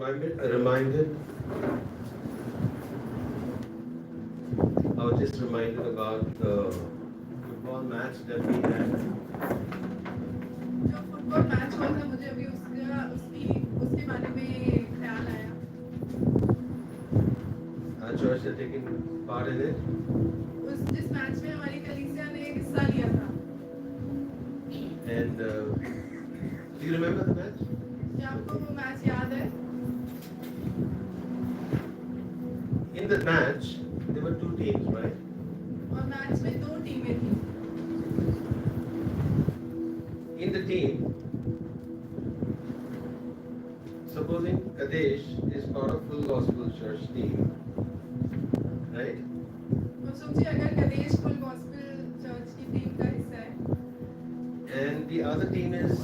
reminded. I was just reminded about the football match that we had. जो football match हुआ था मुझे अभी उसके बारे में ख्याल आया। Our church had taken part in it. जिस मैच में हमारी कलीसिया ने हिस्सा लिया था। And do you remember the match? क्या आपको वो मैच याद है? In the match, there were two teams, right? और मैच में दो टीमें थी। In the team, supposing Kadesh is part of Full Gospel Church team, right? तो सोचिए अगर कदेश फुल गॉस्पेल चर्च की टीम का हिस्सा है। And the other team is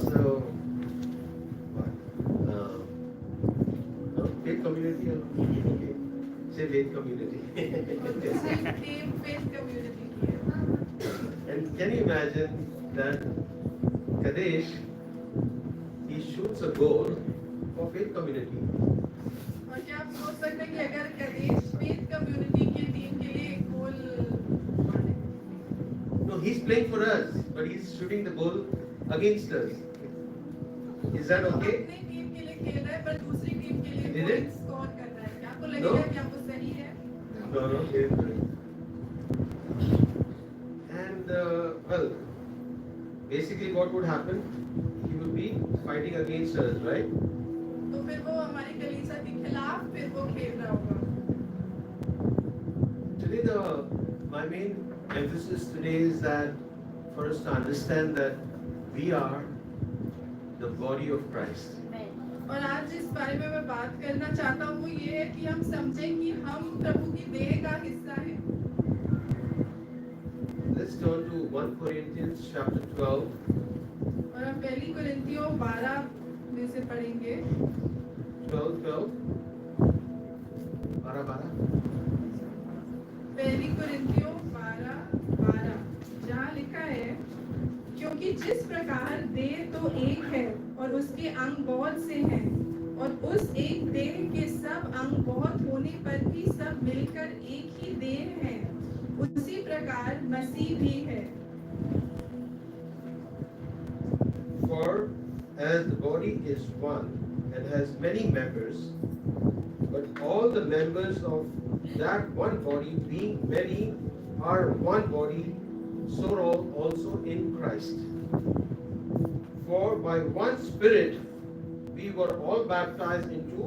faith community. Okay. Say faith community. और दूसरी टीम फेथ कम्युनिटी की है। And can you imagine that Kadesh, he shoots a goal for faith community. और क्या आप सोच सकते हैं कि अगर कदेश फेथ कम्युनिटी की टीम के लिए एक गोल मारे? No, he's playing for us, but he's shooting the goal against us. Is that okay? अपनी टीम के लिए खेल रहा है पर दूसरी टीम के लिए Is it? पॉइंट स्कोर कर रहा है। क्या आपको लगेगा कि आपको सही है? No, he is doing. And well, basically what would happen? He would be fighting against us, right? तो फिर वो हमारी कलीसिया के खिलाफ फिर वो खेल रहा होगा। Today, my main emphasis today is that for us to understand that we are the body of Christ. और आज जिस बारे में मैं बात करना चाहता हूँ वो ये है कि हम समझें कि हम प्रभु की देह का हिस्सा हैं। Let's turn to 1 Corinthians chapter 12. और हम पहली कुरिन्थियों 12 में से पढ़ेंगे। 12. पहली कुरिन्थियों 12 जहाँ लिखा है क्योंकि जिस प्रकार देह तो एक है और उसके अंग बहुत से हैं और उस एक देह के सब अंग बहुत होने पर भी सब मिलकर एक ही देह है उसी प्रकार मसीह भी है। For as the body is one and has many members, but all the members of that one body being many are one body, so also in Christ. For by one Spirit we were all baptized into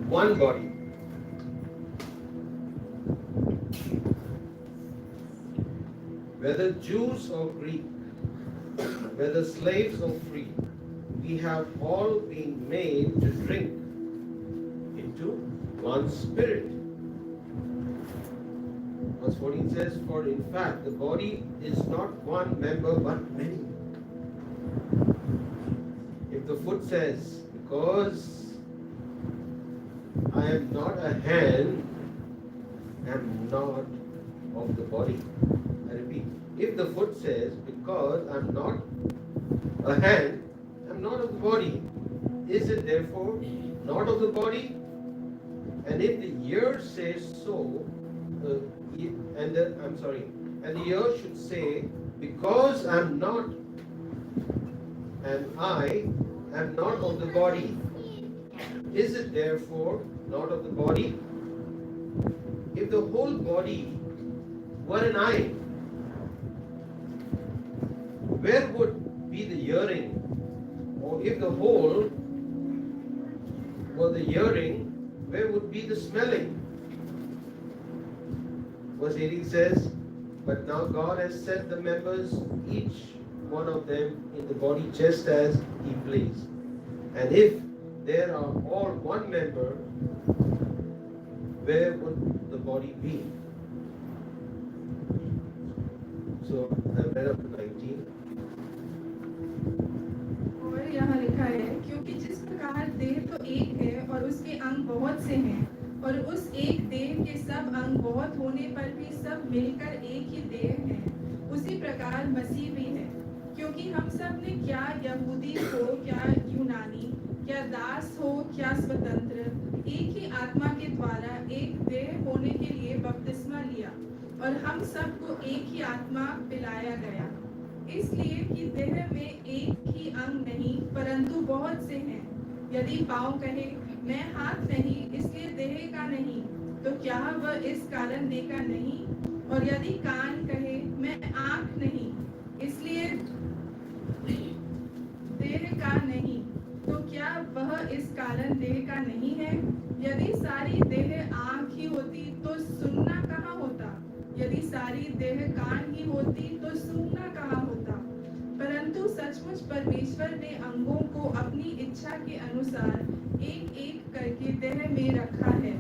one body. Whether Jews or Greek, whether slaves or free, we have all been made to drink into one Spirit. Verse 14 says, for in fact the body is not one member but many. If the foot says, because I am not a hand, I am not of the body. I repeat, if the foot says, because I am not a hand, I am not of the body, is it therefore not of the body? And if the ear says so, and the ear should say, because I am not, and I am not of the body, is it therefore not of the body? If the whole body were an eye, where would be the hearing? Or if the whole were the hearing, where would be the smelling? Verse 18 says, but now God has set the members, each one of them, in the body just as He pleased. And if there are all one member, where would the body be? So I read up to 19. और यहाँ लिखा है क्योंकि जिस प्रकार देह तो एक है और उसके अंग बहुत से हैं और उस एक देह के सब अंग बहुत होने पर भी सब मिलकर एक ही देह है उसी प्रकार मसीह भी है क्योंकि हम सब ने क्या यहूदी हो क्या यूनानी क्या दास हो क्या स्वतंत्र, एक ही आत्मा के द्वारा एक देह होने के लिए बपतिस्मा लिया और हम सबको एक ही आत्मा पिलाया गया। इसलिए कि देह में एक ही अंग नहीं परंतु बहुत से हैं। यदि पाँव कहे मैं हाथ नहीं इसलिए देह का नहीं, तो क्या वह इस कारण देह का नहीं? और यदि कान कहे मैं आँख नहीं इसलिए देह का नहीं, तो क्या वह इस कारण देह का नहीं है? यदि सारी देह आँख ही होती तो सुनना कहाँ होता? यदि सारी देह कान ही होती तो सूंघना कहाँ होता? परंतु सचमुच परमेश्वर ने अंगों को अपनी इच्छा के अनुसार एक एक करके देह में रखा है।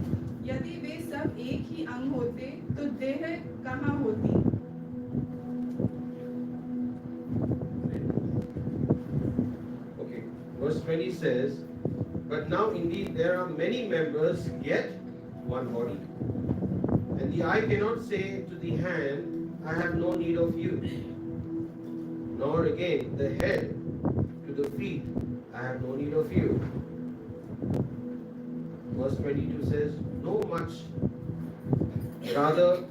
यदि वे सब एक ही अंग होते तो देह कहाँ होती? Okay, verse 20 says, but now indeed there are many members, yet one body. And the eye cannot say to the hand, I have no need of you. Nor again the head to the feet, I have no need of you. Verse 22 says, no much. Rather,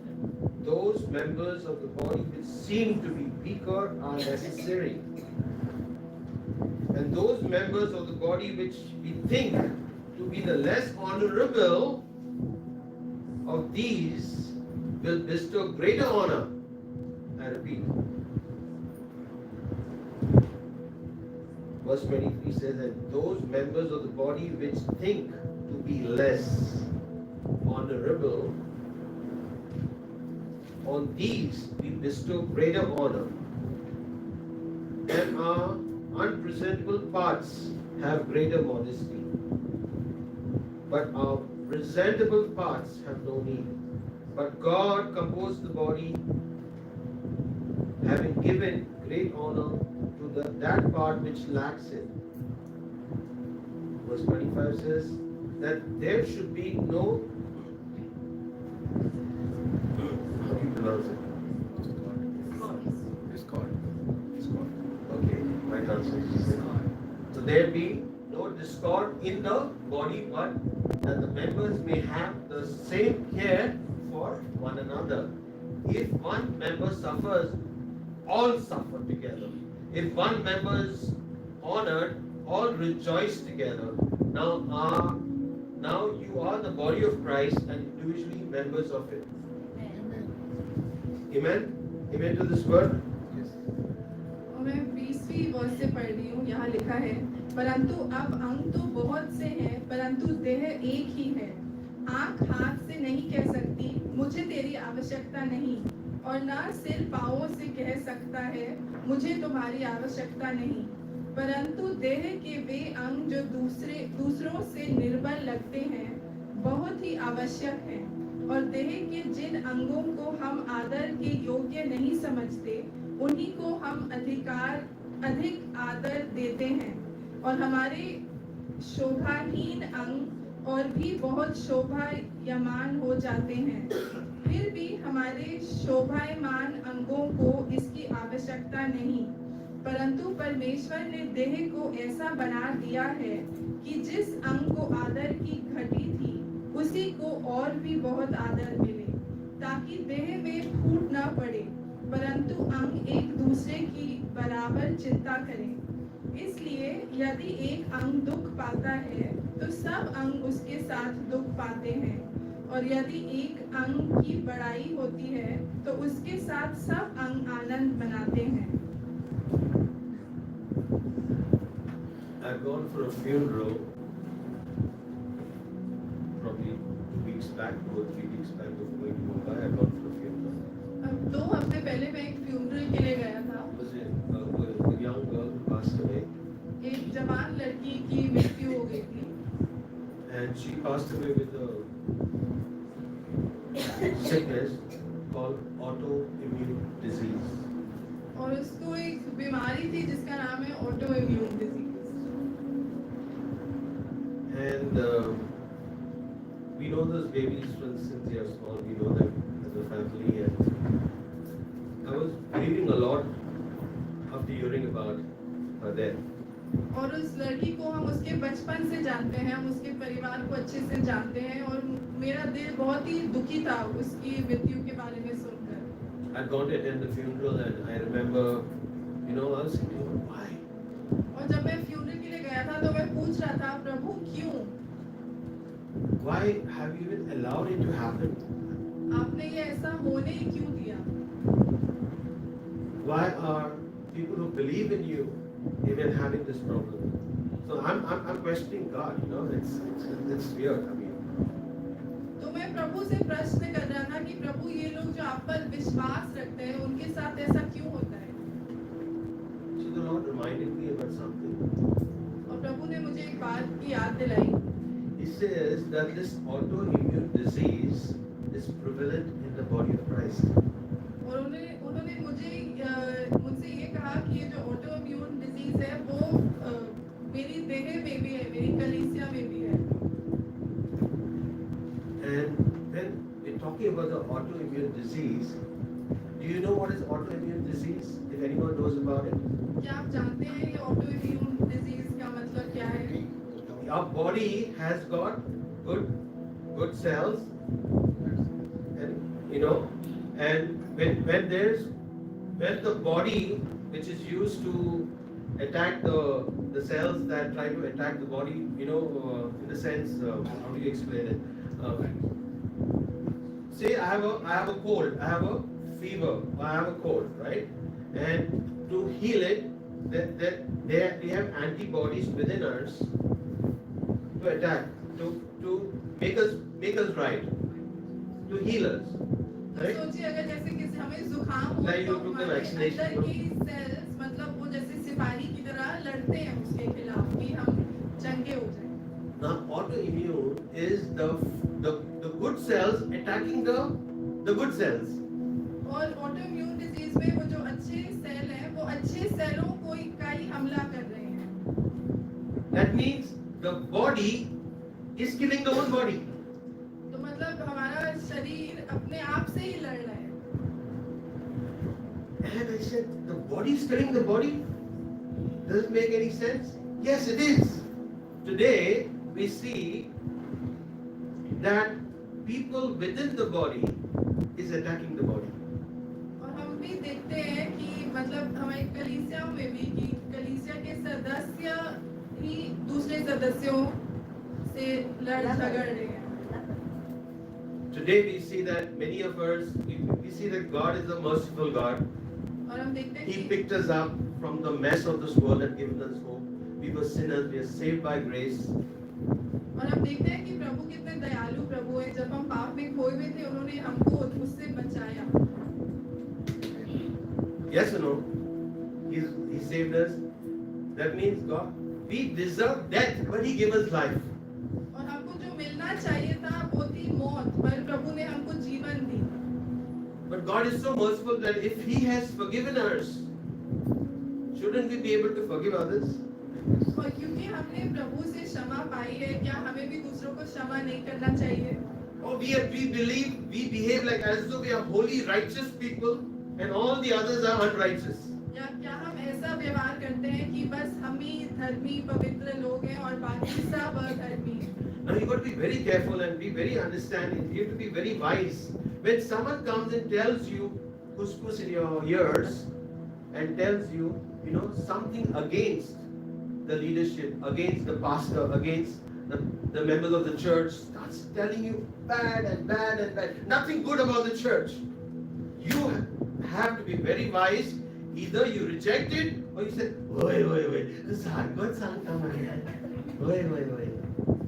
those members of the body which seem to be weaker are necessary. And those members of the body which we think to be the less honorable of these will bestow greater honor. I repeat. Verse 23 says that those members of the body which think to be less honorable, on these we bestow greater honor, and our unpresentable parts have greater modesty, but our presentable parts have no need. But God composed the body, having given great honor to that part which lacks it. Verse 25 says that there should be no, how do you pronounce it? Discord. Okay, my translation says. So there be no discord in the body, but that the members may have the same care for one another. If one member suffers, all suffer together. If one member is honored, all rejoice together. Now you are the body of Christ and individually members of it. Amen. Amen to this word. और मैं 20वीं वर्ष से पढ़ रही हूँ। यहाँ लिखा है, परंतु अब अंग तो बहुत से हैं परंतु देह एक ही है। आँख हाथ से नहीं कह सकती मुझे तेरी आवश्यकता नहीं, और न सिर पाँवों से कह सकता है मुझे तुम्हारी आवश्यकता नहीं। परंतु देह के वे अंग जो दूसरों से निर्बल लगते हैं बहुत ही आवश्यक हैं, और देह के जिन अंगों को हम आदर के योग्य नहीं समझते उन्हीं को हम अधिक आदर देते हैं, और हमारे शोभाहीन अंग और भी बहुत शोभायमान हो जाते हैं। फिर भी हमारे शोभायमान अंगों को इसकी आवश्यकता नहीं, परंतु परमेश्वर ने देह को ऐसा बना दिया है कि जिस अंग को आदर की घटी थी उसी को और भी बहुत आदर मिले, ताकि देह में फूट न पड़े, परंतु अंग एक दूसरे की बराबर चिंता करें। इसलिए यदि एक अंग दुख पाता है तो सब अंग उसके साथ दुख पाते हैं, और यदि एक अंग की बड़ाई होती है तो उसके साथ सब अंग आनंद मनाते हैं। I've gone for a funeral probably 2 weeks back, 2 or 3 weeks back before going to Mumbai. I've gone for a funeral. अब 2 हफ्ते पहले मैं एक फ्यूनरल के लिए गया था। Was a young girl who passed away, एक जवान लड़की की मृत्यु हो गई थी, and she passed away with a sickness called autoimmune disease. और उसको एक बीमारी थी जिसका नाम है auto immune disease. And we know those babies since they are small. We know them as a family, and I was grieving a lot after hearing about her death. और उस लड़की को हम उसके बचपन से जानते हैं, हम उसके परिवार को अच्छे से जानते हैं और मेरा दिल बहुत ही दुखी था उसकी मृत्यु के बारे में सुनकर। I'd gone to attend the funeral and I remember, I was thinking, why? और जब मैं फ्यूनरल के लिए गया था तो मैं पूछ रहा था, प्रभु क्यों? Why have you even allowed it to happen? आपने ये ऐसा होने ही क्यों दिया? Why are people who believe in you even having this problem? So I'm questioning God. It's weird. तो मैं प्रभु से प्रश्न कर रहा था कि प्रभु ये लोग जो आप पर विश्वास रखते हैं उनके साथ ऐसा क्यों होता है? So the Lord reminded me about something. और प्रभु ने मुझे एक बात की याद दिलाई। He says that this autoimmune disease is prevalent in the body of Christ. और उन्होंने मुझसे ये कहा कि ये जो ऑटोइम्यून डिजीज है वो मेरी देह में भी है, मेरी कलीसिया में भी है। And when we're talking about the autoimmune disease, do you know what is autoimmune disease? If anyone knows about it? क्या आप जानते हैं ये ऑटोइम्यून डिजीज का मतलब क्या है? Our body has got good cells, and when the body, which is used to attack the cells that try to attack the body, in the sense, how do you explain it? Say I have a cold, I have a fever, I have a cold, right? And to heal it, they have antibodies within us to attack, to make us right, to heal us. Right? सोचिए अगर जैसे किसी हमें जुकाम हो Like you तो took the हमारे vaccination, अंदर की सेल्स मतलब वो जैसे सिपाही की तरह लड़ते हैं उसके खिलाफ कि हम चंगे हो जाएं। Now autoimmune is the good cells attacking the good cells. और ऑटोइम्यून डिजीज में वो जो अच्छे सेल हैं वो अच्छे सेलों को का ही हमला कर रहे हैं। That means the body is killing the own body. तो मतलब हमारा शरीर अपने आप से ही लड़ रहा है। And I said, the body is killing the body? Does it make any sense? Yes, it is. Today we see that people within the body is attacking the body. और हम भी देखते हैं कि मतलब हमारी कलीसिया में भी कि कलीसिया के सदस्य ही दूसरे सदस्यों से लड़ झगड़ रहे हैं। Today we see that many of us, we see that God is a merciful God. और हम देखते हैं He कि picked us up from the mess of this world and given us hope. We were sinners, we are saved by grace. और हम देखते हैं कि प्रभु कितने दयालु प्रभु हैं। जब हम पाप में खोए हुए थे उन्होंने हमको उससे बचाया। Yes or no? He saved us. That means God, we deserve death, but He gave us life. और हमको जो मिलना चाहिए था वो थी मौत, पर प्रभु ने हमको जीवन दी। But God is so merciful that if He has forgiven us, shouldn't we be able to forgive others? और क्योंकि हमने प्रभु से क्षमा पाई है, क्या हमें भी दूसरों को क्षमा नहीं करना चाहिए? Or we behave like as though we are holy, righteous people, and all the others are unrighteous. या क्या हम ऐसा व्यवहार करते हैं कि बस हम ही धर्मी पवित्र लोग हैं और बाकी सब अधर्मी हैं? Now you got to be very careful and be very understanding. You have to be very wise. When someone comes and tells you, couscous in your ears, and tells you, something against the leadership, against the pastor, against the members of the church, starts telling you bad and bad and bad, nothing good about the church. You have to be very wise. Either you reject it or you say, wait, this is good son, come on. Wait.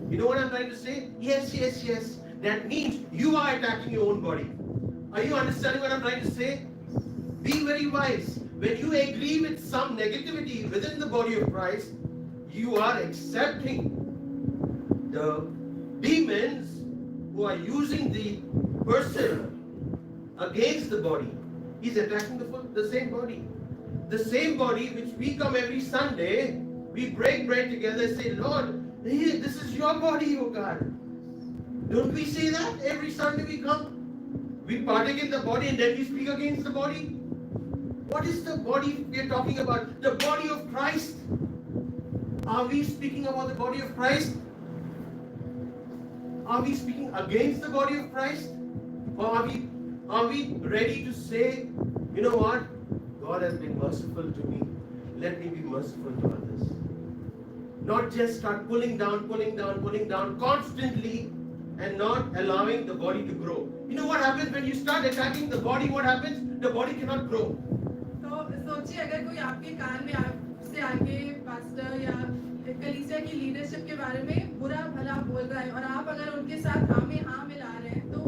You know what I'm trying to say? Yes. That means you are attacking your own body. Are you understanding what I'm trying to say? Be very wise. When you agree with some negativity within the body of Christ, you are accepting the demons who are using the person against the body. He's attacking the same body. The same body which we come every Sunday, we break bread together and say, Lord, this is your body, oh God. Don't we say that every Sunday we come? We partake in the body and then we speak against the body. What is the body we are talking about? The body of Christ. Are we speaking about the body of Christ? Are we speaking against the body of Christ? Or are we ready to say, you know what? God has been merciful to me. Let me be merciful to others. Not just start pulling down constantly and not allowing the body to grow. You know what happens when you start attacking the body? What happens? The body cannot grow. तो सोचिए अगर कोई आपके कान में आपसे आके pastor या कलीसिया की लीडरशिप के बारे में बुरा भला बोल रहा है और आप अगर उनके साथ हाँ में हाँ मिला रहे हैं, तो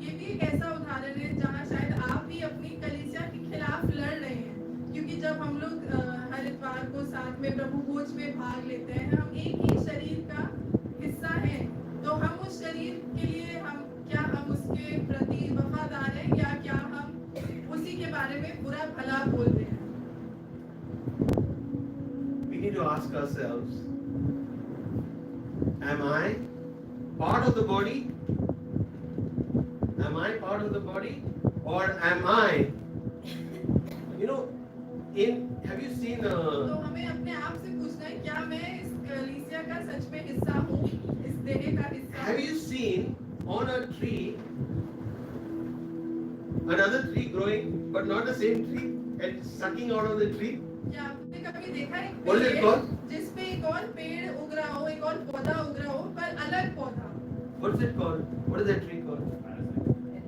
ये भी एक ऐसा उदाहरण है जहाँ शायद आप भी अपनी कलीसिया के खिलाफ लड़ रहे हैं। क्योंकि जब हम लोग हर इतवार को साथ में प्रभु भोज में भाग लेते हैं, हम एक ही शरीर का हिस्सा हैं, तो हम उस शरीर के लिए हम उसके प्रति वफादार हैं या क्या हम उसी के बारे में बुरा भला बोल रहे हैं? We need to ask ourselves, am I part of the body? Am I part of the body? Or am I, you know, have you seen तो हमें अपने आप से पूछना है, क्या मैं इस कलीसिया का सच में हिस्सा हूँ, इस देह का हिस्सा? Have you seen on a tree another tree growing, but not the same tree, and sucking out of the tree? क्या आपने कभी देखा है What is it called? जिसपे एक और पेड़ उग रहा हो, एक और पौधा उग रहा हो, पर अलग पौधा? What's it called? What is that tree called?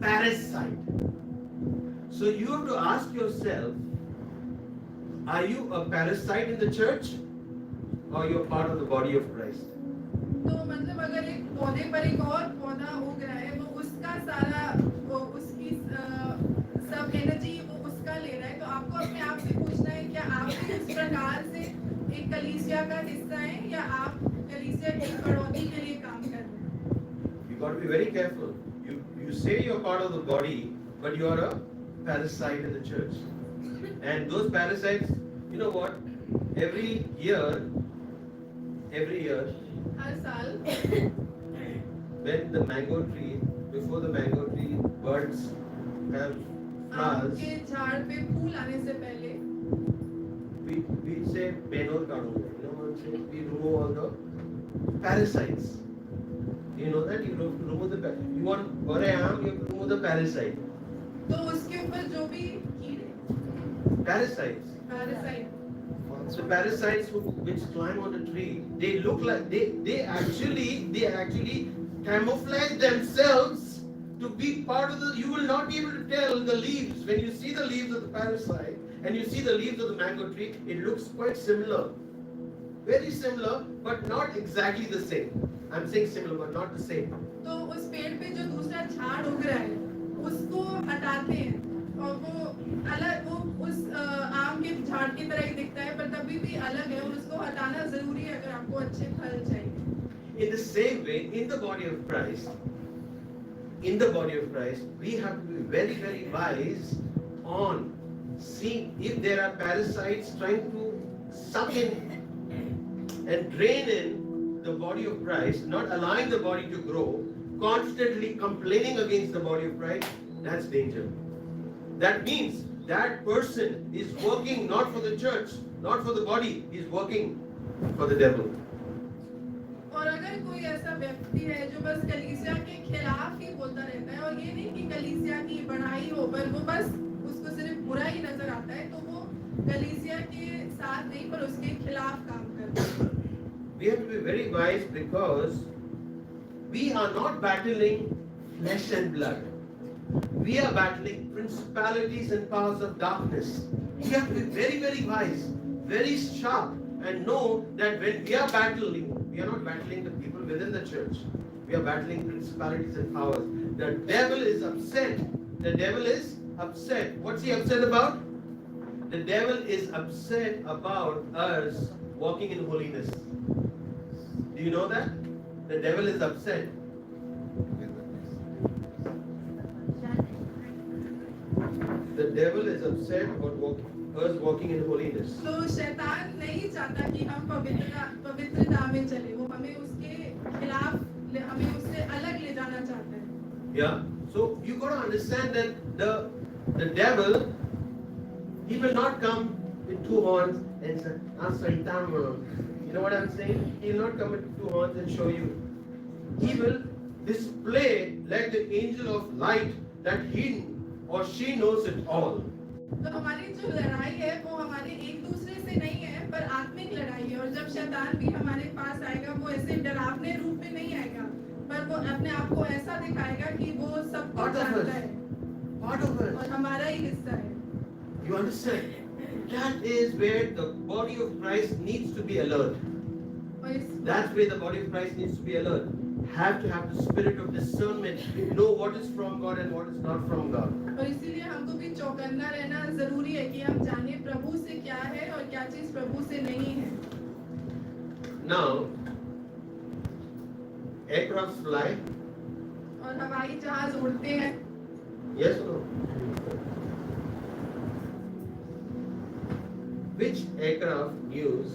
Parasite. So you have to ask yourself, are you a parasite in the church, or you're part of the body of Christ? तो मतलब अगर एक पौधे पर एक और पौधा उग रहा है, वो उसका सारा उसकी सब एनर्जी वो उसका ले रहा है, तो आपको अपने आप से पूछना है, क्या आप भी इस प्रकार से एक कलीसिया का हिस्सा हैं या आप कलीसिया की बढ़ोतरी के लिए काम कर रहे हैं? You got to be very careful. You say you're part of the body, but you are a parasite in the church. And those parasites, you know what? Every year, हर साल when the mango tree, before the mango tree, birds have आम flowers, के झाड़ पे फूल आने से पहले we say benor kadunga. You know what I'm saying? We remove all the parasites. You know that? You remove the you want or you have to remove the parasite. तो उसके ऊपर जो भी कीड़े Parasites. Parasite The parasites which climb on the tree, they look like they actually camouflage themselves to be part of the. You will not be able to tell the leaves when you see the leaves of the parasite and you see the leaves of the mango tree. It looks quite similar, very similar, but not exactly the same. I'm saying similar, but not the same. तो उस पेड़ पे जो दूसरा झाड़ उग रहा है उसको हटाते हैं और वो अलग वो उस आम के झाड़ की तरह ही दिखता है, पर तभी भी अलग है और उसको हटाना जरूरी है अगर आपको अच्छे फल चाहिए। In the same way, in the body of Christ, we have to be very, very wise on seeing if there are parasites trying to suck in and drain in the body of Christ, not allowing the body to grow, constantly complaining against the body of Christ. That's danger. That means that person is working not for the church, not for the body, he's working for the devil. और अगर कोई ऐसा व्यक्ति है जो बस कलीसिया के खिलाफ ही बोलता रहता है और ये नहीं कि कलीसिया की बढ़ाई हो, पर वो बस उसको सिर्फ बुरा ही नजर आता है, तो वो कलीसिया के साथ नहीं पर उसके खिलाफ काम करता है। We have to be very wise because we are not battling flesh and blood. We are battling principalities and powers of darkness. We have to be very, very wise, very sharp, and know that when we are battling, we are not battling the people within the church. We are battling principalities and powers. The devil is upset. The devil is upset. What's he upset about? The devil is upset about us walking in holiness. Do you know that? The devil is upset. The devil is upset about us walking in holiness. तो शैतान नहीं चाहता कि हम पवित्रता में चले, वो हमें उसके खिलाफ हमें उससे अलग ले जाना चाहता है। Yeah. So you got to understand that the devil, he will not come with two horns and say, "Ah, Satan, You know what I'm saying? He will not come with two horns and show you. He will display like the angel of light that he or she knows it all. तो हमारी जो लड़ाई है वो हमारे एक दूसरे से नहीं है पर आत्मिक लड़ाई है और जब शैतान भी हमारे पास आएगा वो ऐसे डरावने रूप में नहीं आएगा पर वो अपने आप को ऐसा दिखाएगा कि वो सब कुछ Part of जानता us. है Part of और us. हमारा ही हिस्सा है You understand? That is where the body of Christ needs to be alert. और इस That's where the body of Christ needs to be alert. Have to have the spirit of discernment. Know what is from God and what is not from God. और इसीलिए हमको भी चौकन्ना रहना जरूरी है कि हम जाने प्रभु से क्या है और क्या चीज प्रभु से नहीं है Now, aircrafts fly. और हवाई जहाज उड़ते हैं Yes or no? Which aircraft news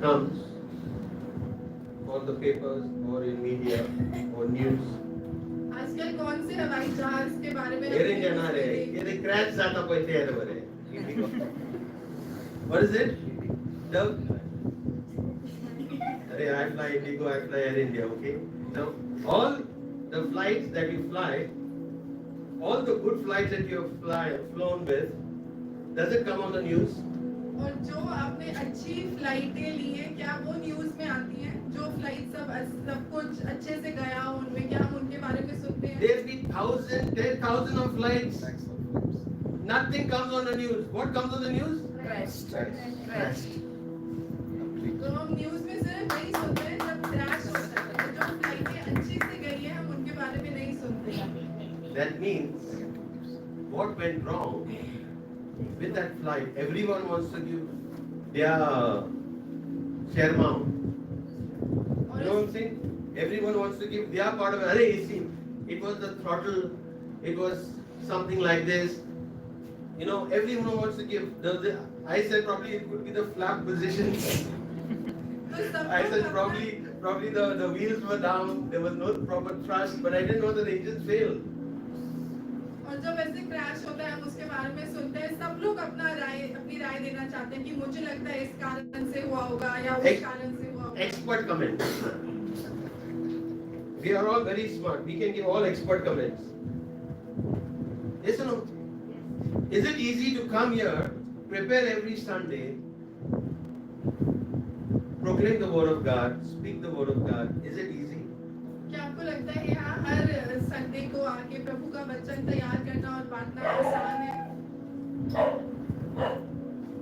comes on the papers or in media or news? आजकल कौन से हवाई जहाज के बारे में Air India na re. Ye crash zata paise air bare. What is it? The Arey, I fly Indigo, I fly Air India, okay? Now, all the flights that you fly, all the good flights that you have flown with, does it come on the news? और जो आपने अच्छी फ्लाइटें ली हैं क्या वो news में आती हैं जो फ्लाइट सब कुछ अच्छे से गया हो उनमें क्या हम उनके बारे में सुनते हैं There'll be 1,000, 10,000 of flights. Nothing comes on the news. What comes on the news? Crash. तो हम न्यूज में सिर्फ वही सुनते हैं जब क्रैश होता है जो फ्लाइटें अच्छी से गई है हम उनके बारे में नहीं सुनते That means what went wrong with that flight? Everyone wants to give their share amount. You know what I'm saying? Everyone wants to give their part of it. Arey, you see, it was the throttle, it was something like this. You know, everyone wants to give. I said probably it could be the flap position. तो सब I said लोग probably the wheels were down, there was no proper thrust, but I didn't know that the engines failed. और जब ऐसे crash होता है हम उसके बारे में सुनते हैं सब लोग अपनी राय देना चाहते हैं कि मुझे लगता है इस कारण से हुआ होगा या उस कारण से हुआ होगा Expert comments. We are all very smart. We can give all expert comments. Yes or no? Is it easy to come here, prepare every Sunday, proclaim the word of God, speak the word of God? Is it easy? क्या आपको लगता है यहाँ हर Sunday को आके प्रभु का वचन तैयार करना और बांटना आसान है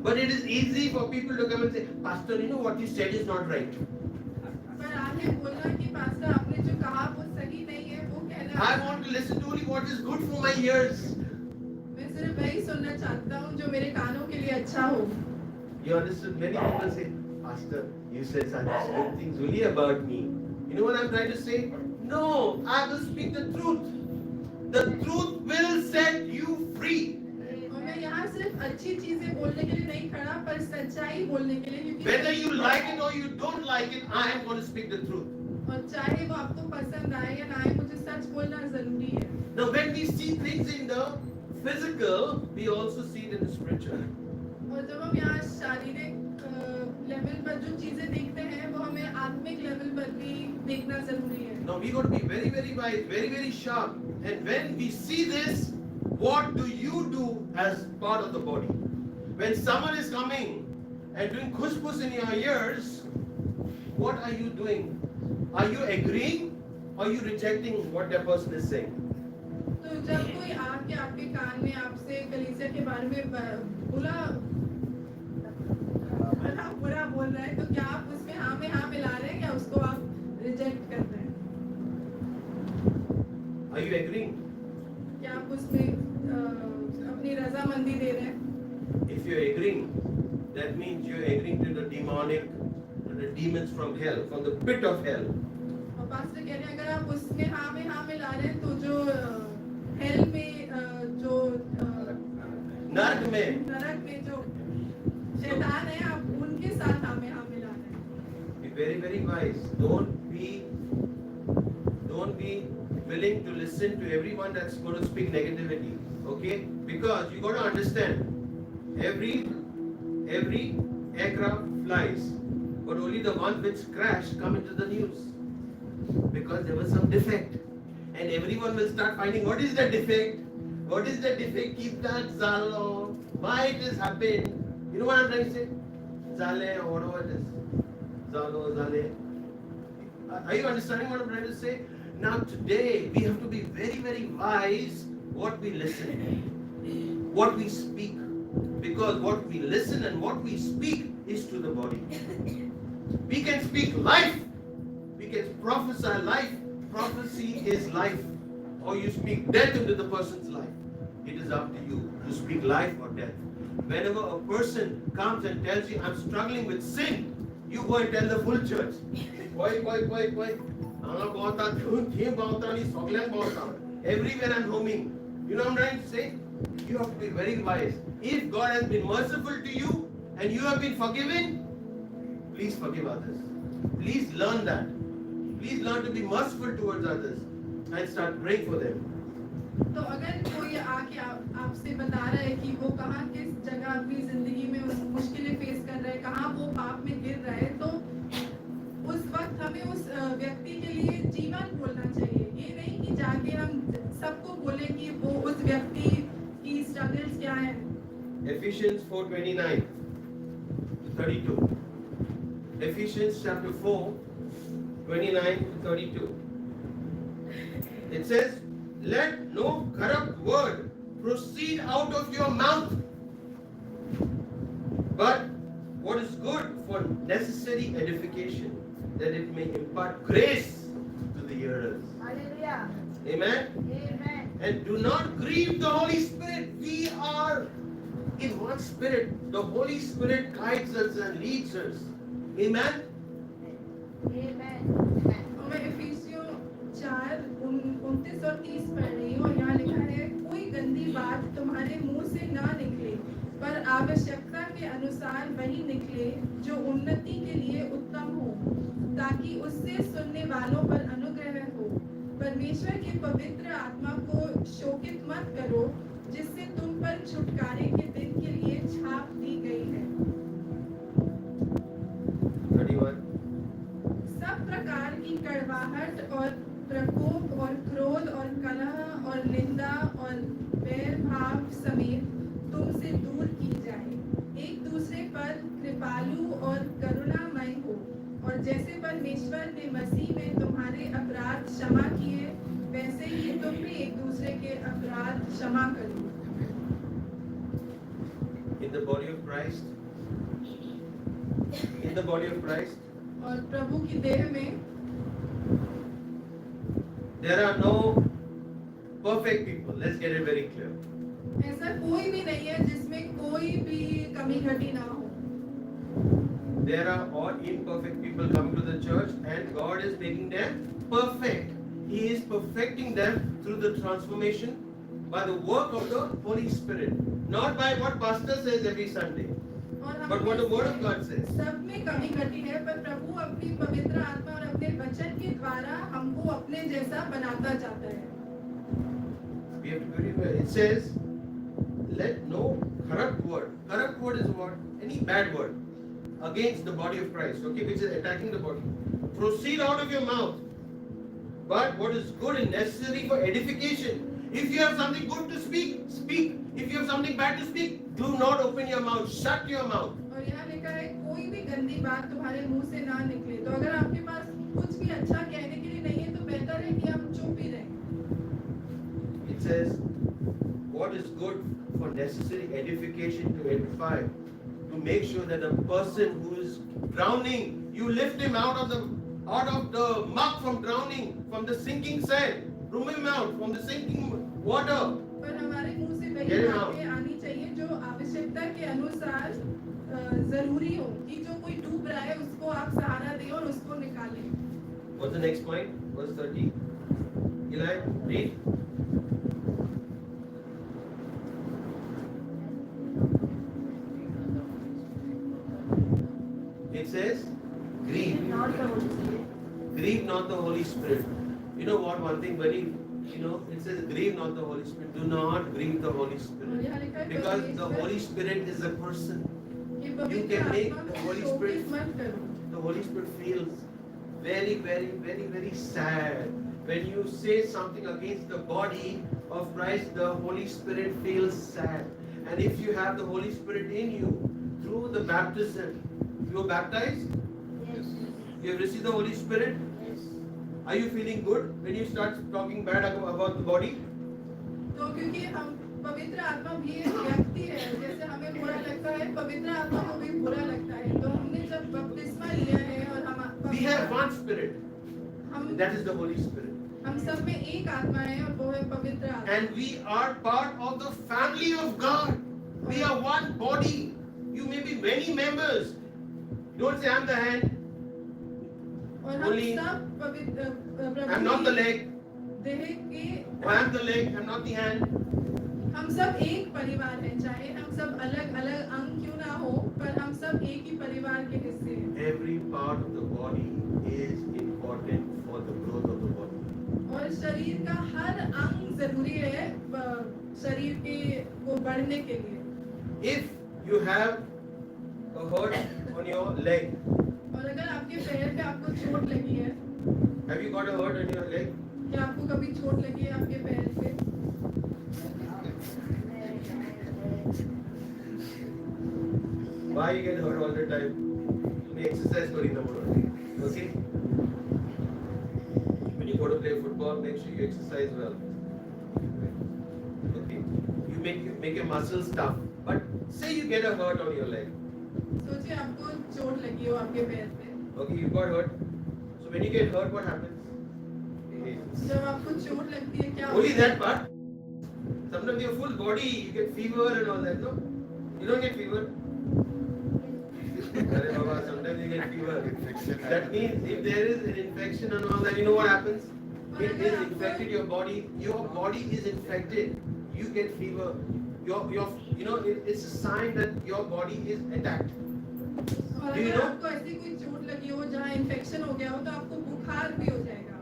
But it is easy for people to come and say, Pastor, you know what you said is not right. पर आगे बोलना कि पास्टर आपने जो कहा वो सही नहीं है वो कहना I want to listen to only what is good for my ears. मैं सिर्फ वही सुनना चाहता हूँ जो मेरे कानों के लिए अच्छा हो You understood? Many people say, Pastor, you said such good things only about me. You know what I'm trying to say? No, I will speak the truth. The truth will set you free. और मैं यहाँ सिर्फ अच्छी चीजें बोलने के लिए नहीं खड़ा पर सच्चाई बोलने के लिए क्योंकि Whether you like it or you don't like it, I am going to speak the truth. और चाहे वो आपको पसंद आए या ना आए मुझे सच बोलना जरूरी है Now, when we see things in the physical, we also see it in the spiritual. और जब हम यहाँ शारीरिक लेवल पर जो चीजें देखते हैं वो हमें आत्मिक लेवल पर भी देखना जरूरी है Now, we got to be very, very wise, very, very sharp. And when we see this, what do you do as part of the body? When someone is coming and doing khushbus in your ears, what are you doing? Are you agreeing or are you rejecting what that person is saying? तो जब कोई आके आपके कान में आपसे कलीसिया के बारे में बुरा बोल रहा है तो क्या आप उसमें हाँ में हाँ मिला रहे हैं या उसको आप रिजेक्ट कर रहे हैं Are you agreeing? क्या आप उसमें अपनी रजामंदी दे रहे हैं If you're agreeing, that means you're agreeing to the demonic, to the demons from hell, from the pit of hell. और पास्टर कह रहे हैं अगर आप उसमें हाँ में हाँ मिला रहे हैं तो जो हेल में जो नरक में. नरक में जो शैतान है आप उनके साथ हाँ में हाँ मिला रहे हैं Be very, very wise. Don't be willing to listen to everyone that's going to speak negativity. Okay? Because you got to understand, every aircraft flies. but only the ones which crashed come into the news because there was some defect, and everyone will start finding what is the defect. What is the defect? Keep that Zalo. Why it has happened? You know what I'm trying to say? Zale or whatever it is. Zalo, Zale. Are you understanding what I'm trying to say? Now today we have to be very, very wise what we listen, what we speak. Because what we listen and what we speak is to the body. We can speak life. We can prophesy life. Prophecy is life. Or you speak death into the person's life. It is up to you to speak life or death. Whenever a person comes and tells you, I'm struggling with sin, you go and tell the full church. Everywhere I'm roaming. You know what I'm trying to say? You have to be very wise. If God has been merciful to you and you have been forgiven, please forgive others. Please learn that. Please learn to be merciful towards others and start praying for them. तो अगर कोई आके आपसे बता रहा है कि वो कहाँ किस जगह अपनी जिंदगी में मुश्किलें फेस कर रहा है, कहाँ वो पाप में गिर रहा है, तो उस वक्त हमें उस व्यक्ति के लिए जीवन बोलना चाहिए. ये नहीं कि जाके हम सबको बोले कि वो उस व्यक्ति की स्ट्रगल्स क्या है. Ephesians 4:29-32. Ephesians chapter 4:29-32. It says, let no corrupt word proceed out of your mouth, but what is good for necessary edification, that it may impart grace to the hearers. Hallelujah. Amen? Amen. And do not grieve the Holy Spirit. We are in one spirit. The Holy Spirit guides us and leads us. Amen? Amen. तो मैं इफिसियों 4:29 और 30 पढ़ रही हूँ और यहाँ लिखा है, कोई गंदी बात तुम्हारे मुंह से ना निकले, पर आवश्यकता के अनुसार वही निकले जो उन्नति के लिए उत्तम हो, ताकि उससे सुनने वालों पर अनुग्रह हो. परमेश्वर के पवित्र आत्मा को शोकित मत करो, जिससे तुम पर छुटकारे के दिन के लिए छाप दी गई है. 31. सब प्रकार की कड़वाहट और प्रकोप और क्रोध और कलह और निंदा और बैर भाव समेत तुमसे दूर की जाए. एक दूसरे पर कृपालु और करुणामय हो, और जैसे परमेश्वर ने मसीह में तुम्हारे अपराध क्षमा किए, वैसे ही तुम भी एक दूसरे के अपराध क्षमा करो. In the body of Christ, और प्रभु की देह में there are no perfect people. Let's get it very clear. ऐसा कोई भी नहीं है जिसमें कोई भी कमी घटी ना हो. There are all imperfect people coming to the church, and God is making them perfect. He is perfecting them through the transformation by the work of the Holy Spirit, not by what pastor says every Sunday, और हम but what the Word of God says. सब में कमी घटी है, पर प्रभु अपनी पवित्र आत्मा और अपने वचन के द्वारा हमको अपने जैसा बनाता जाता है. We have to be very well. It says, let no corrupt word. Corrupt word is what? Any bad word against the body of Christ, okay, which is attacking the body, proceed out of your mouth. But what is good and necessary for edification. If you have something good to speak, speak. If you have something bad to speak, do not open your mouth. Shut your mouth. और यहाँ लिखा है, कोई भी गंदी बात तुम्हारे मुंह से ना निकले. तो अगर आपके पास कुछ भी अच्छा कहने के लिए नहीं है, तो बेहतर है कि आप चुप ही रहें. It says, what is good for necessary edification, to edify, to make sure that a person who is drowning, you lift him out of the muck from drowning, from the sinking sand, room him out from the sinking water. पर हमारे मुंह से वही बातें आनी चाहिए जो आवश्यकता के अनुसार जरूरी हो, कि जो कोई डूब रहा है उसको आप सहारा दें और उसको निकालें. What's the next point? Verse 30. Eli, read. It says, grieve. Not the Holy Spirit. Grieve not the Holy Spirit. You know what? One thing very, it says, grieve not the Holy Spirit. Do not grieve the Holy और Spirit. यहाँ लिखा है, Because the Holy Spirit is a person. कि You पवित्र can make आत्मा the को Holy शोकित Spirit- मत करो. The Holy Spirit feels very, very, very, very sad. When you say something against the body of Christ, the Holy Spirit feels sad. And if you have the Holy Spirit in you through the baptism, you are baptized, Yes. you have received the Holy Spirit. Yes. Are you feeling good when you start talking bad about the body? तो क्योंकि हम पवित्र आत्मा भी एक व्यक्ति है, जैसे हमें बुरा लगता है पवित्र आत्मा को भी बुरा लगता है, तो हमने जब बपतिस्मा लिया है और We have one Spirit. हम That is the Holy Spirit. हम सब में एक आत्मा है और वो है पवित्र आत्मा। And we are part of the family of God. We are one body. You may be many members. Don't say I'm the hand. और हम Only- सब पवित्र I'm not the leg. देह के Or I'm the leg. I'm not the hand. हम सब एक परिवार हैं, चाहे हम सब अलग अलग अंग क्यों ना हो, पर हम सब एक ही परिवार के हिस्से हैं। Every part of the body is important for the growth of the body. और शरीर का हर अंग जरूरी है शरीर के को बढ़ने के लिए। If you have a hurt on your leg, और अगर आपके पैर पे आपको चोट लगी है, have you got a hurt on your leg? क्या आपको कभी चोट लगी है आपके पैर पे? Why you get hurt all the time? You exercise kori na bodo. Okay? When you go to play football, make sure you exercise well. Okay? You make your muscles tough. But say you get a hurt on your leg. सोचिए आपको चोट लगी हो आपके पैर पे। Okay, you got hurt. So when you get hurt, what happens? जब आपको चोट लगती है क्या Only होता है? that part. Sometimes your full body, you get fever and all that, no? You don't get fever. Arre Baba, sometimes you get fever. That means if there is an infection and all that, you know what happens? It is infected your body. Your body is infected. You get fever. It's a sign that your body is attacked. और Do you अगर know? आपको ऐसी कोई चोट लगी हो जहाँ infection हो गया हो तो आपको बुखार भी हो जाएगा।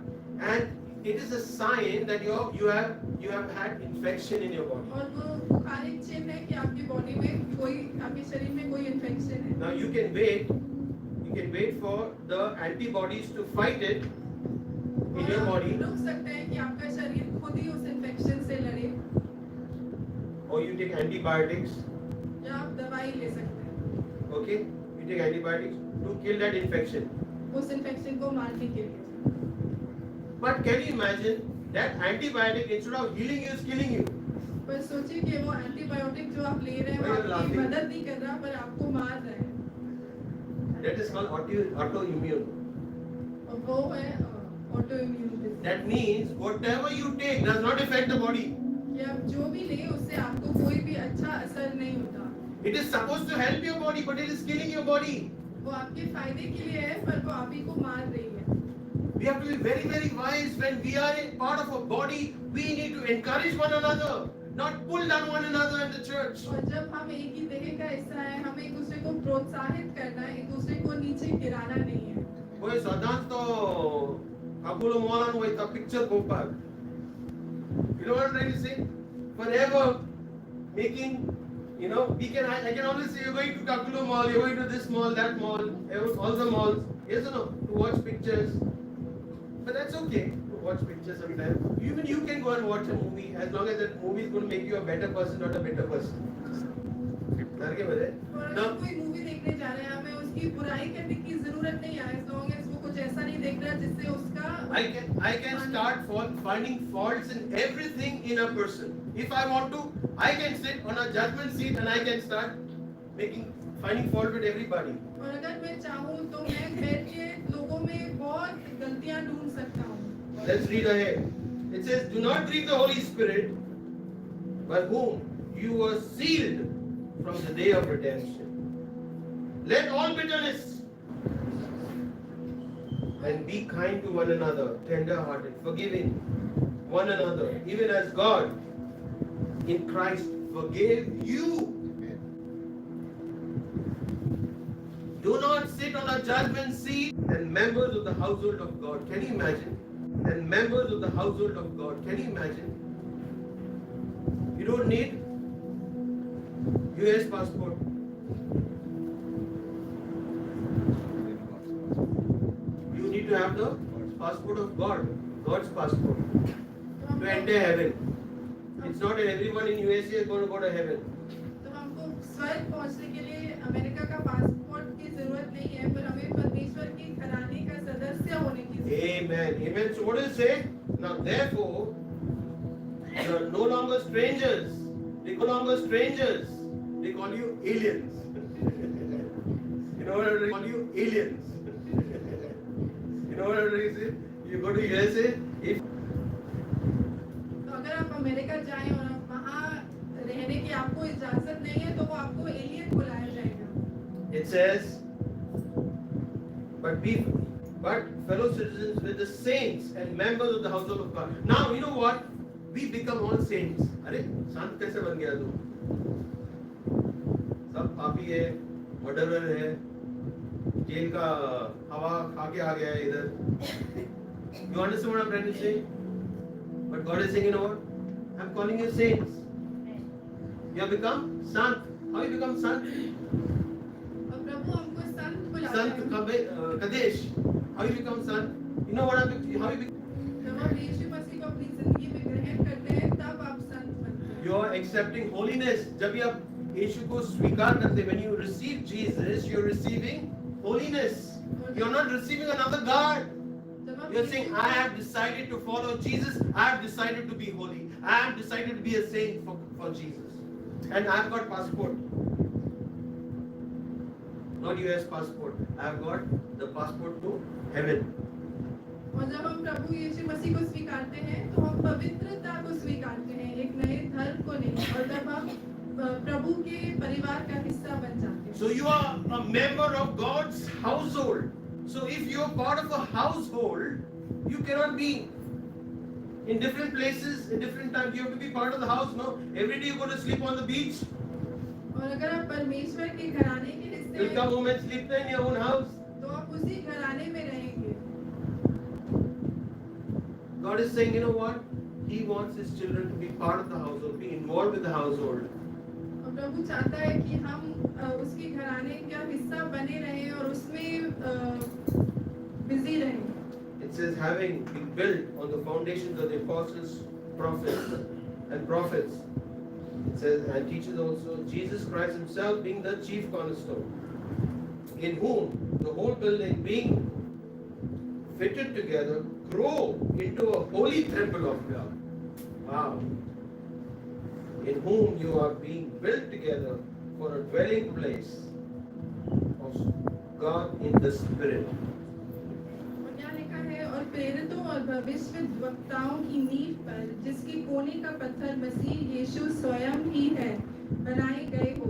And it is a sign that you have had infection in your body. और वो बुखार एक चिन्ह है कि आपकी बॉडी में कोई आपके शरीर में कोई इन्फेक्शन है। Now you can wait for the antibodies to fight it in your और आप body, रुक सकते हैं कि आपका शरीर खुद ही उस इन्फेक्शन से लड़े, or you take antibiotics. या आप दवाई ले सकते हैं Okay, you take antibiotics to kill that infection. उस इन्फेक्शन को मारने के लिए। But can you imagine that antibiotic instead of healing you is killing you? पर सोचिए कि वो एंटीबायोटिक जो आप ले रहे हैं वो Why you आपकी laughing? मदद नहीं कर रहा पर आपको मार रहा है, That is called autoimmune. और वो है auto immune disease. That means whatever you take does not affect the body. कि आप जो भी लें उससे आपको कोई भी अच्छा असर नहीं होता। It is supposed to help your body, but it is killing your body. वो आपके फायदे के लिए है पर वो आप ही को मार रही है। We have to be very, very wise when we are a part of a body. We need to encourage one another, not pull down one another in the church. और जब हम एक ही देह का हिस्सा है, हमें एक दूसरे को प्रोत्साहित करना है, एक दूसरे को नीचे गिराना नहीं है। Boy, Saddam to Kabulo Molan with a picture Gopal. You know what I'm trying to say? Forever making, I can always say you're going to Kabulo Mall, you're going to this mall, that mall, all the malls, yes or no, to watch pictures. But that's okay to watch pictures sometimes. Even you can go and watch a movie as long as that movie is going to make you a better person, not a better person. Narke bade? और Now, अगर कोई movie देखने जा रहे हैं, हमें उसकी बुराई करने की जरूरत नहीं है, as long as वो कुछ ऐसा नहीं देख रहा जिससे उसका I can start finding faults in everything in a person. If I want to, I can sit on a judgment seat and I can start finding fault with everybody. और अगर मैं चाहूँ तो मैं बैठ के लोगों में बहुत गलतियाँ ढूंढ सकता हूँ। Let's read ahead. It says, "Do not grieve the Holy Spirit, by whom you were sealed from the day of redemption. Let all bitterness and be kind to one another, tender-hearted, forgiving one another, even as God in Christ forgave you." Do not sit on a judgment seat and members of the household of God. Can you imagine? And members of the household of God. Can you imagine? You don't need US passport. to have the passport of God, God's passport तो to enter heaven. It's not that everyone in USA is going to go to heaven. तो हमको स्वर्ग पहुंचने के लिए America का passport की जरूरत नहीं है, पर हमें परमेश्वर के घराने का सदस्य होने की जरूरत है। Amen. Amen. So what does it say? Now therefore, you are no longer strangers. They no longer strangers. They call you aliens. You know what they call you? Aliens. You know what it is? You go to USA, if तो अगर आप America जाएं और आप वहाँ रहने की आपको इजाजत नहीं है, तो वो आपको एलियन बुलाया जाएगा। it says, but fellow citizens with the saints and members of the household of God. Now you know what? We become all saints. अरे संत कैसे बन गया तू? सब पापी है, मर्डरर है, जेल का हवा खा के आ गया है इधर. You understand what I'm trying to say? But God is saying, you know what? I'm calling you saints. You have become sant. How you become sant? और प्रभु हमको संत बुलाता Sant है। Kadesh. How you become sant? You know what how you become? जब आप यीशु मसीह को अपनी जिंदगी में ग्रहण करते हैं, तब आप संत बनते हैं। You are accepting holiness. जब भी आप यीशु को स्वीकार करते हैं, when you receive Jesus, you are receiving holiness. You are not receiving another God. जब आप You are saying, I have decided to follow Jesus. I have decided to be holy. I have decided to be a saint for Jesus. And I have got passport. Not US passport. I have got the passport to heaven. और जब हम प्रभु यीशु मसीह को स्वीकारते हैं, तो हम पवित्रता को स्वीकारते हैं, एक नए धर्म को नहीं। और जब हम प्रभु के परिवार का हिस्सा बन जाते हैं। So you are a member of God's household. So if you are part of a household, you cannot be in different places in different times. You have to be part of the house. No, every day you go to sleep on the beach. और अगर आप परमेश्वर के घराने के हिस्से You'll come हैं, home and sleep there in your own house. तो आप उसी घराने में रहेंगे। God is saying, you know what? He wants His children to be part of the household, be involved with the household. और प्रभु चाहता है कि हम उसके घराने का हिस्सा बने रहें और उसमें बिजी रहें। It says, having been built on the foundations of the apostles, prophets, and prophets. It says, and teaches also, Jesus Christ Himself being the chief cornerstone, in whom the whole building being fitted together grow into a holy temple of God. Wow. In whom you are being built together for a dwelling place of God in the Spirit. और क्या लिखा है, और प्रेरितों और भविष्य वक्ताओं की नींव पर, जिसकी कोने का पत्थर मसीह यीशु स्वयं ही है, बनाए गए हो,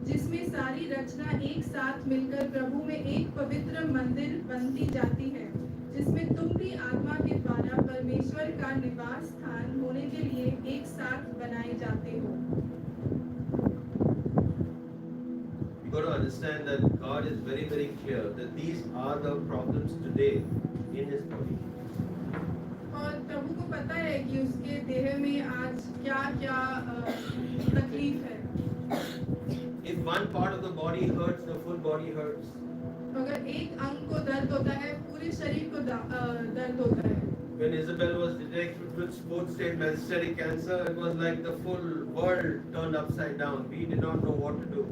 जिसमें सारी रचना एक साथ मिलकर प्रभु में एक पवित्र मंदिर बनती जाती है, जिसमें तुम भी आत्मा के द्वारा परमेश्वर का निवास स्थान होने के लिए एक साथ बनाए जाते हो। You got to understand that God is very, very clear that these are the problems today in His body. और प्रभु को पता है कि उसके देह में आज क्या क्या तकलीफ है। If one part of the body hurts, the full body hurts. अगर एक अंग को दर्द होता है, पूरे शरीर को दर्द होता है। When Isabel was detected with sports state metastatic cancer, it was like the full world turned upside down. We did not know what to do.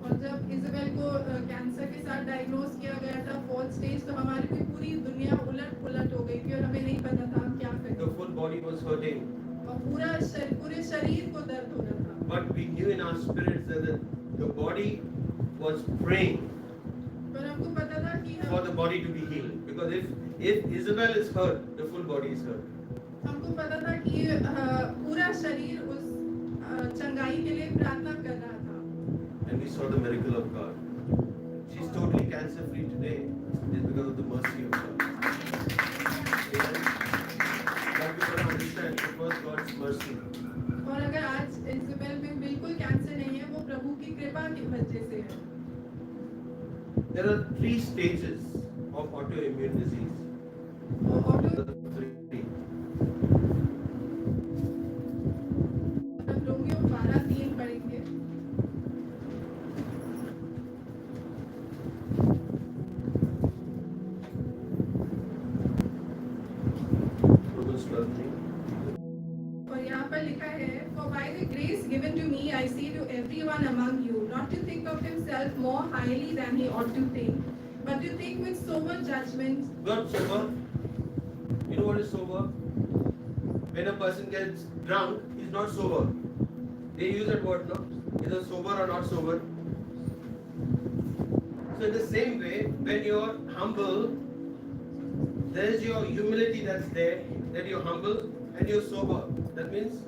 और जब इज़ाबेल को कैंसर के साथ डायग्नोज किया गया था 4th स्टेज, तो हमारी भी पूरी दुनिया उलट हो गई थी और हमें नहीं पता था हम क्या करें। The full body was hurting. और पूरे शरीर को दर्द हो रहा था। But we knew in our spirits that the body was praying पर हमको पता था कि for the body to be healed. Because if Isabel is hurt, the full body is hurt. हमको पता था कि पूरा शरीर उस चंगाई के लिए प्रार्थना कर रहा था। And we saw the miracle of God. She's totally cancer free today. It's because of the mercy of God. Amen. But we got to understand it was God's mercy. और अगर आज इज़ाबेल में बिल्कुल कैंसर नहीं है, वो प्रभु की कृपा की वजह से है। There are 3 stages of autoimmune disease. Three. Romeo 12:3 पढ़ेंगे। given to me, I say to everyone among you, not to think of himself more highly than he ought to think, but to think with sober judgment. Not sober. You know what is sober? When a person gets drunk, he's not sober. They use that word, no? Either sober or not sober. So in the same way, when you're humble, there is your humility that's there, that you're humble and you're sober. That means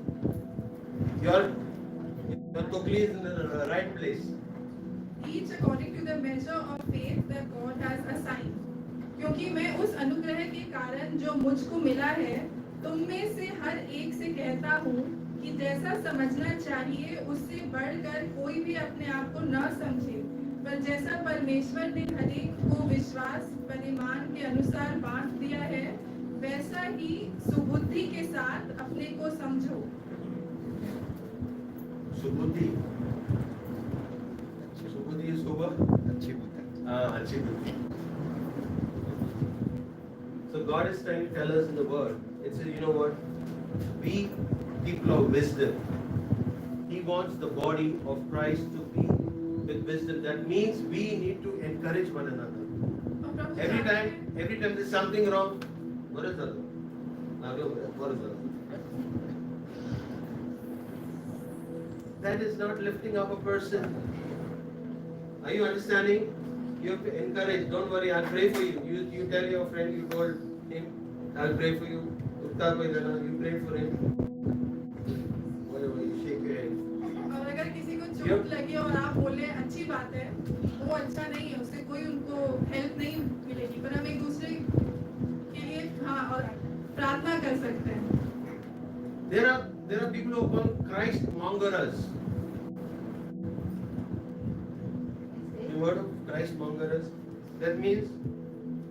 your totally is in the right place. Each according to the measure of faith that God has assigned. क्योंकि मैं उस अनुग्रह के कारण जो मुझको मिला है, तुम में से हर एक से कहता हूँ कि जैसा समझना चाहिए उससे बढ़कर कोई भी अपने आप को न समझे, पर जैसा परमेश्वर ने हर एक को विश्वास परिमाण के अनुसार बांट दिया है, वैसा ही सुबुद्धि के साथ अपने को समझो. सुबुद्धि. सुबुद्धि is sober. अच्छी बुद्धि. अच्छी बुद्धि. So God is trying to tell us in the word. It says, you know what? We people of wisdom. He wants the body of Christ to be with wisdom. That means we need to encourage one another. Every time there's something wrong, what is that? What is that? That is not lifting up a person. Are you understanding? You have to encourage. Don't worry, I'll pray for you. You tell your friend, you told him, I'll pray for you. You pray for him. Whatever, you shake your head. और अगर किसी को चोट लगी और आप बोले अच्छी बात है, वो अच्छा नहीं है, उससे कोई उनको हेल्प नहीं मिलेगी, पर हम एक दूसरे के लिए हाँ और प्रार्थना कर सकते हैं. There are people who are called Christ mongers. You heard of Christ mongers? That means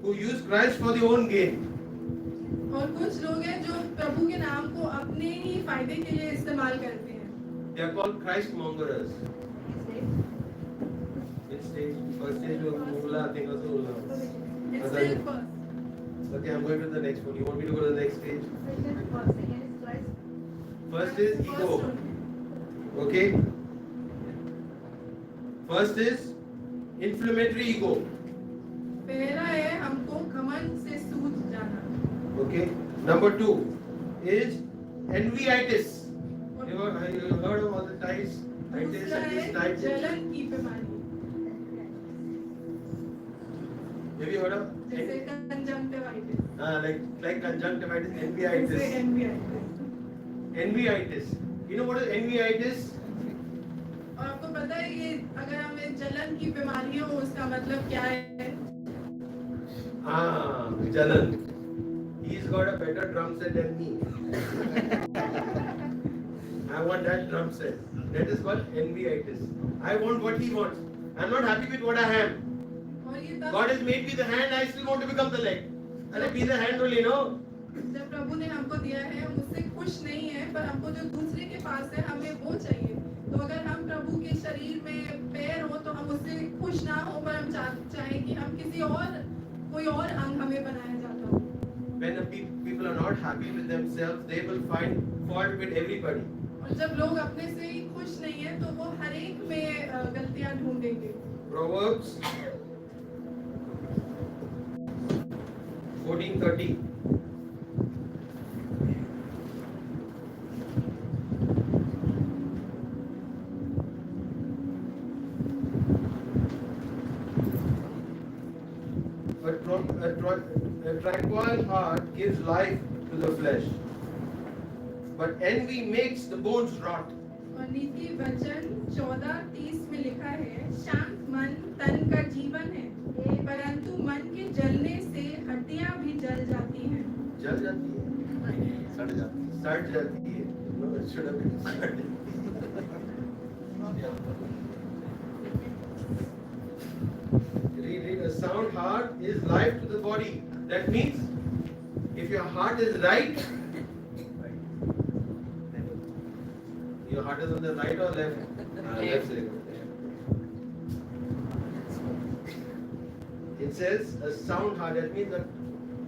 who use Christ for their own gain. और कुछ लोग हैं जो प्रभु के नाम को अपने ही फायदे के लिए इस्तेमाल करते हैं. They are called Christ mongers. Which stage? First stage of Mula, I think also. It's still first. Okay, I'm going to the next one. You want me to go to the next stage? Second is Christ. First is ego. Okay? First is inflammatory ego. पहला है हमको घमंड से सूझ जाना. Okay? Number 2 is envyitis. You heard of all the types? Itis, दूसरा है types. जलन की बीमारी, Have you heard of? जैसे कंजंक्टिवाइटिस. Like conjunctivitis, जैसे envyitis. एनवीआईटिस. Envyitis. You know what is envyitis? और आपको पता है ये अगर हमें जलन की बीमारी हो उसका मतलब क्या है? Jalan. He's got a better drum set than me. I want that drum set. That is called envyitis. I want what he wants. I'm not happy with what I am. और ये तब God has made me the hand, I still want to become the leg. अरे be the hand only, no? जब प्रभु ने हमको दिया है हम उससे खुश नहीं है, पर हमको जो दूसरे के पास है हमें वो चाहिए. तो अगर हम प्रभु के शरीर में पैर हो तो हम उससे खुश ना हो, पर हम चाहें कि हम किसी और कोई और अंग हमें बनाया जाता हो. When the people are not happy with themselves, they will find fault with everybody. और जब लोग अपने से ही खुश नहीं है तो वो हर एक में गलतियां ढूंढेंगे. Proverbs 14:30. A tranquil heart gives life to the flesh, but envy makes the bones rot. और नीति वचन 14:30 में लिखा है, शांत मन तन का जीवन है, परंतु मन के जलने से हड्डियां भी जल जाती हैं. जल जाती है, सड़ जाती है. सड़ जाती है. No, it should have been sड़. Read. A sound heart is life to the body. That means, if your heart is right, your heart is on the right or left? Left side. It says a sound heart. That means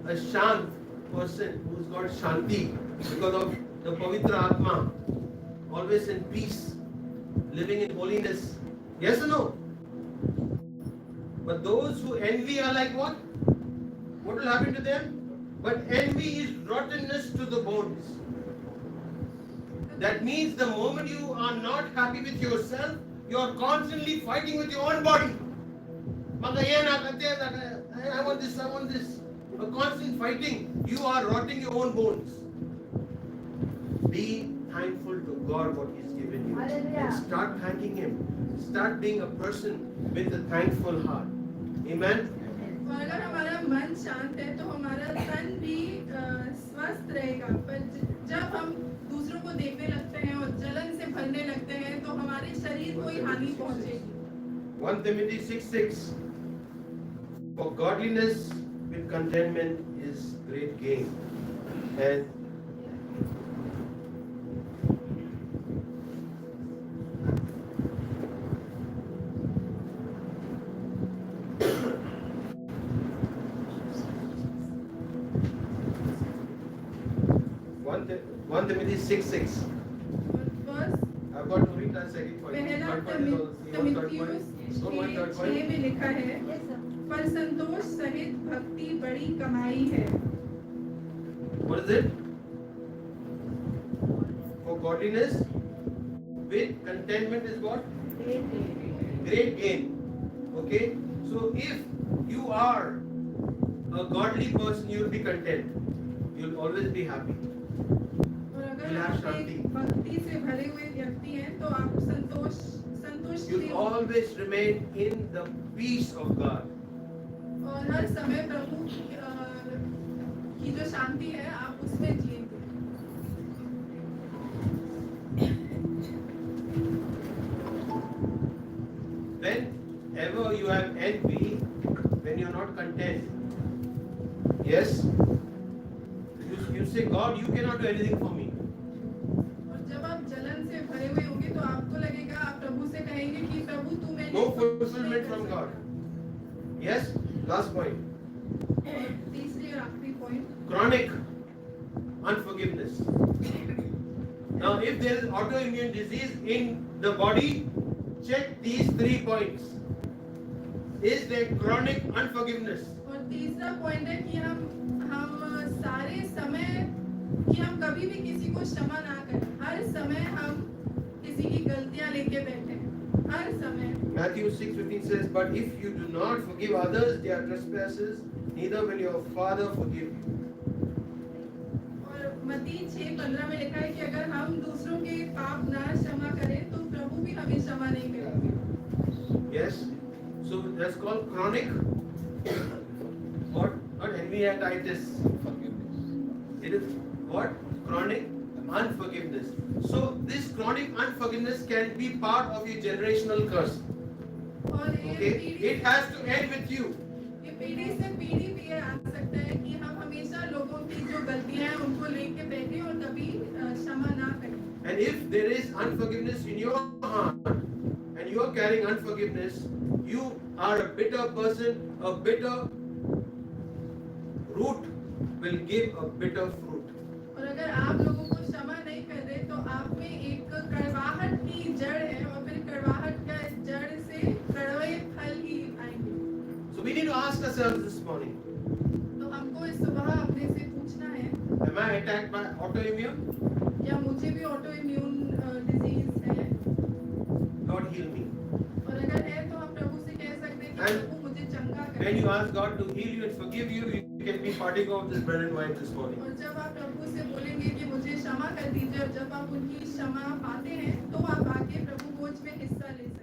a shant person who's got shanti because of the Pavitra Atma. always in peace, living in holiness. Yes or no? But those who envy are like what? What will happen to them? But envy is rottenness to the bones. That means the moment you are not happy with yourself, you are constantly fighting with your own body. I want this, I want this. A constant fighting, you are rotting your own bones. Be thankful to God what He's given you. Hallelujah. And start thanking Him. Start being a person with a thankful heart. Amen. और अगर हमारा मन शांत है तो हमारा तन भी स्वस्थ रहेगा। पर जब हम दूसरों को देखने लगते हैं और जलन से भरने लगते हैं तो हमारे शरीर को ही हानि पहुंचेगी। 1 Timothy 6:6 For godliness with contentment is great gain. And One Timothy 6:6. First I've got to read that second point. पहला Third point is also- you want third तिमुथियुस point? Don't want third 6 point? में लिखा है, Yes, sir. पर संतोष सहित भक्ति बड़ी कमाई है। What is it? For godliness with contentment is what? Great gain. Okay? So if you are a godly person, you will be content. You will always be happy. और अगर You'll have आप शांति। एक भक्ति से भरे हुए व्यक्ति हैं तो आप संतुष्ट You'll always remain in the peace of God. और हर समय प्रभु की जो शांति है आप उसमें जिएंगे। Whenever you have envy, when you are not content, yes, you say, God, you cannot do anything for me. और जब आप जलन से भरे हुए होंगे तो आपको लगेगा, आप प्रभु से कहेंगे कि प्रभु तू मेरे No लिए कुछ नहीं fulfillment कर from सकता। God. Yes, last point. और तीसरी और आखिरी point, Chronic unforgiveness. Now, if there is autoimmune disease in the body, check these 3 points. Is there chronic unforgiveness? और तीसरा पॉइंट है कि हम सारे समय कि हम कभी भी किसी को क्षमा ना करें। हर समय हम किसी की गलतियां लेके बैठे हैं, हर समय। Matthew 6:15 says, But if you do not forgive others their trespasses, neither will your Father forgive you. और मत्ती 6:15 में लिखा है कि अगर हम दूसरों के पाप ना क्षमा करें तो प्रभु भी हमें क्षमा नहीं करेंगे। Yes? So that's called chronic what envyitis. It is what? Chronic unforgiveness. So this chronic unforgiveness can be part of your generational curse. और ये Okay? पीढ़ी It has to end with you. ये पीढ़ी से पीढ़ी भी ये आ सकता है कि हम हमेशा लोगों की जो गलतियां हैं उनको लेके बैठे और कभी क्षमा ना करें। And if there is unforgiveness in your heart and you are carrying unforgiveness, you are a bitter person. A bitter root will give a bitter fruit. और अगर आप लोगों को क्षमा नहीं कर रहे तो आप में एक कड़वाहट की जड़ है और फिर कड़वाहट का जड़ से कड़वे फल ही आएंगे। So we need to ask ourselves this morning, तो हमको इस सुबह अपने से पूछना है, am I attacked by autoimmune? क्या मुझे भी ऑटो इम्यून डिजीज है? God heal me. और अगर है तो हम प्रभु से कह सकते हैं कि And प्रभु मुझे चंगा When करे। you ask God to heal you and forgive you, you can be partaker of this bread and wine this morning. और जब आप प्रभु से बोलेंगे कि मुझे क्षमा कर दीजिए और जब आप उनकी क्षमा पाते हैं तो आप आके प्रभु भोज में हिस्सा ले सकते हैं।